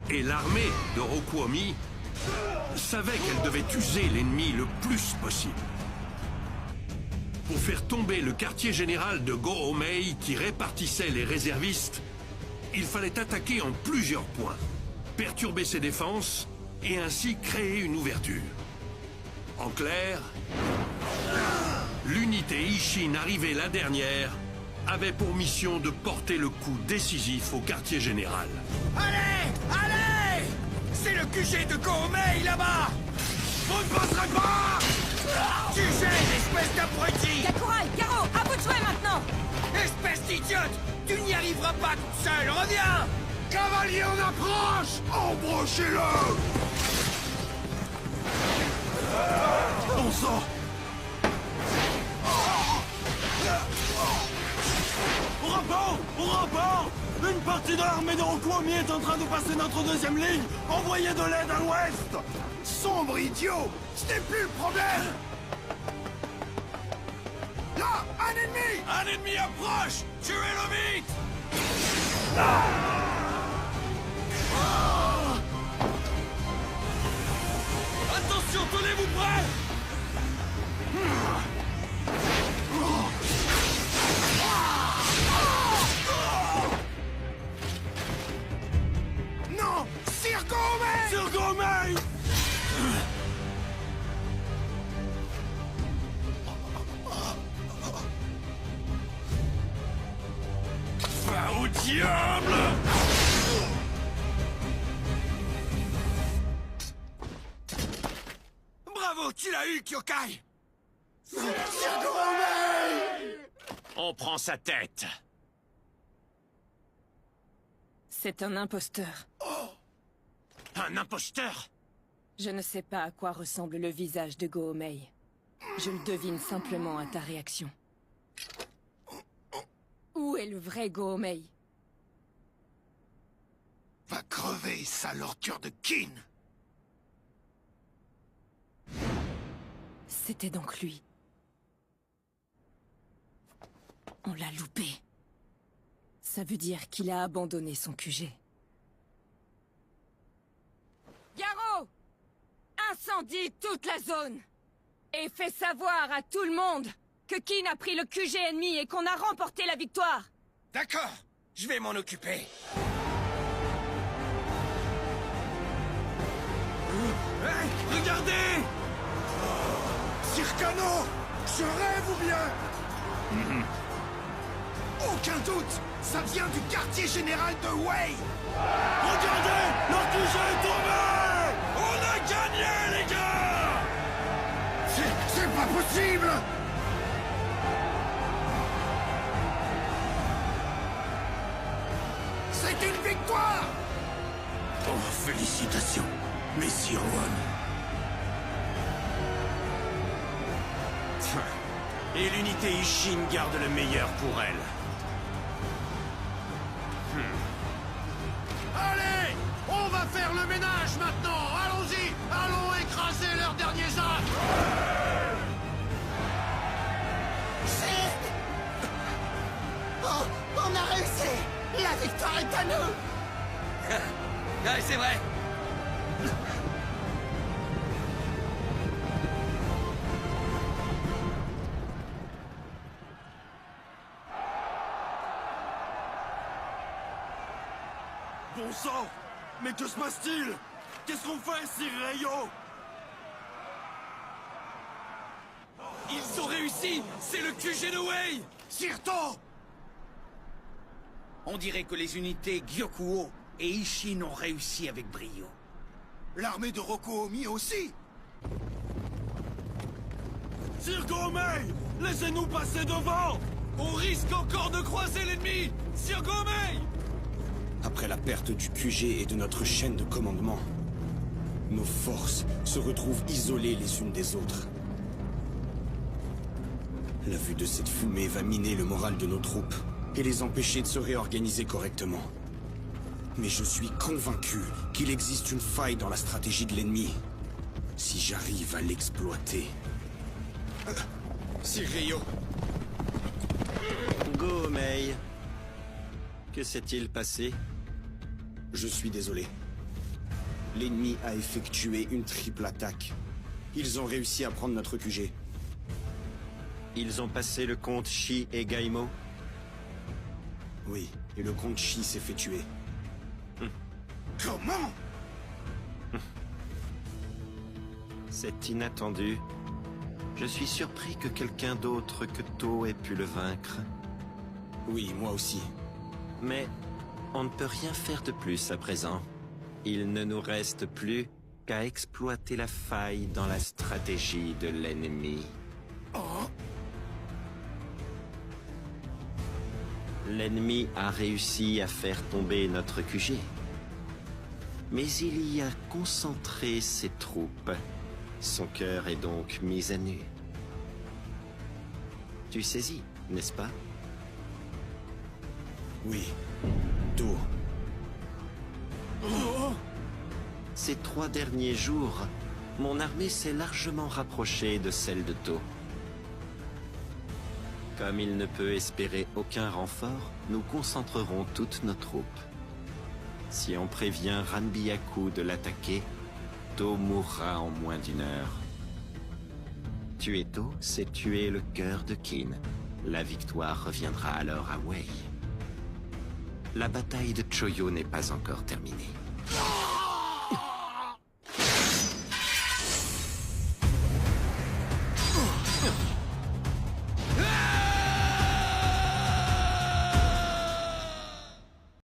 Et l'armée de Rokuomi savait qu'elle devait user l'ennemi le plus possible. Pour faire tomber le quartier général de Go-Omei qui répartissait les réservistes, il fallait attaquer en plusieurs points, perturber ses défenses et ainsi créer une ouverture. En clair, l'unité Ishin arrivée la dernière avait pour mission de porter le coup décisif au quartier général. Allez! Allez! C'est le QG de Go-Omei là-bas! Vous ne passerez pas! Tu gênes, espèce d'abruti! Yakurai, Garo, à bout de jouer maintenant! Espèce d'idiote! Tu n'y arriveras pas toute seule, reviens! Cavalier en approche! Embrochez-le! Bon sang! Au rapport! Au rapport! Une partie de l'armée de Rokuomi est en train de passer notre deuxième ligne! Envoyez de l'aide à l'ouest! Sombre idiot! Ce n'est plus le problème! Là! Un ennemi! Un ennemi approche! Tuez-le vite! Attention, tenez-vous prêts! Non! Sir Go-Omei! Sir Go-Omei! Va au diable! Bravo, tu l'as eu, Kyokai! On prend sa tête. C'est un imposteur. Un imposteur? Je ne sais pas à quoi ressemble le visage de Go-Omei. Je le devine simplement à ta réaction. Où est le vrai Go-Omei? Va crever, sale ordure de Kin! C'était donc lui. On l'a loupé. Ça veut dire qu'il a abandonné son QG. Garo! Incendie toute la zone! Et fais savoir à tout le monde que Kin a pris le QG ennemi et qu'on a remporté la victoire! D'accord, je vais m'en occuper. Hey, regardez! Circano! Je rêve ou bien? Aucun doute! Ça vient du quartier général de Wei! Regardez! Leur QG est tombé! On a gagné, les gars! C'est pas possible! C'est une victoire! Oh, félicitations, Messire One. Et l'unité Ishin garde le meilleur pour elle. Allez! On va faire le ménage maintenant! Allons-y! Allons écraser leurs derniers actes! Oh, on a réussi! La victoire est à nous! Ouais, c'est vrai! Bon sang! Mais que se passe-t-il? Qu'est-ce qu'on fait, Sir Rayo? Ils ont réussi! C'est le QG de Wei! Sirto! On dirait que les unités Gyokuo et Ishin ont réussi avec brio. L'armée de Rokuomi aussi! Sir Go-Omei! Laissez-nous passer devant! On risque encore de croiser l'ennemi! Sir Go-Omei! Après la perte du QG et de notre chaîne de commandement, nos forces se retrouvent isolées les unes des autres. La vue de cette fumée va miner le moral de nos troupes et les empêcher de se réorganiser correctement. Mais je suis convaincu qu'il existe une faille dans la stratégie de l'ennemi. Si j'arrive à l'exploiter... Sir Ryo. Go-Omei. Que s'est-il passé? Je suis désolé. L'ennemi a effectué une triple attaque. Ils ont réussi à prendre notre QG. Ils ont passé le comte Shi et Gaimo? Oui, et le comte Shi s'est fait tuer. Comment? C'est inattendu. Je suis surpris que quelqu'un d'autre que To ait pu le vaincre. Oui, moi aussi. Mais on ne peut rien faire de plus à présent. Il ne nous reste plus qu'à exploiter la faille dans la stratégie de l'ennemi. L'ennemi a réussi à faire tomber notre QG. Mais il y a concentré ses troupes. Son cœur est donc mis à nu. Tu saisis, n'est-ce pas? Oui. To. Ces 3 derniers jours, mon armée s'est largement rapprochée de celle de To. Comme il ne peut espérer aucun renfort, nous concentrerons toutes nos troupes. Si on prévient Ranbyaku de l'attaquer, To mourra en moins d'1 heure. Tuer To, c'est tuer le cœur de Qin. La victoire reviendra alors à Wei. La bataille de Choyo n'est pas encore terminée.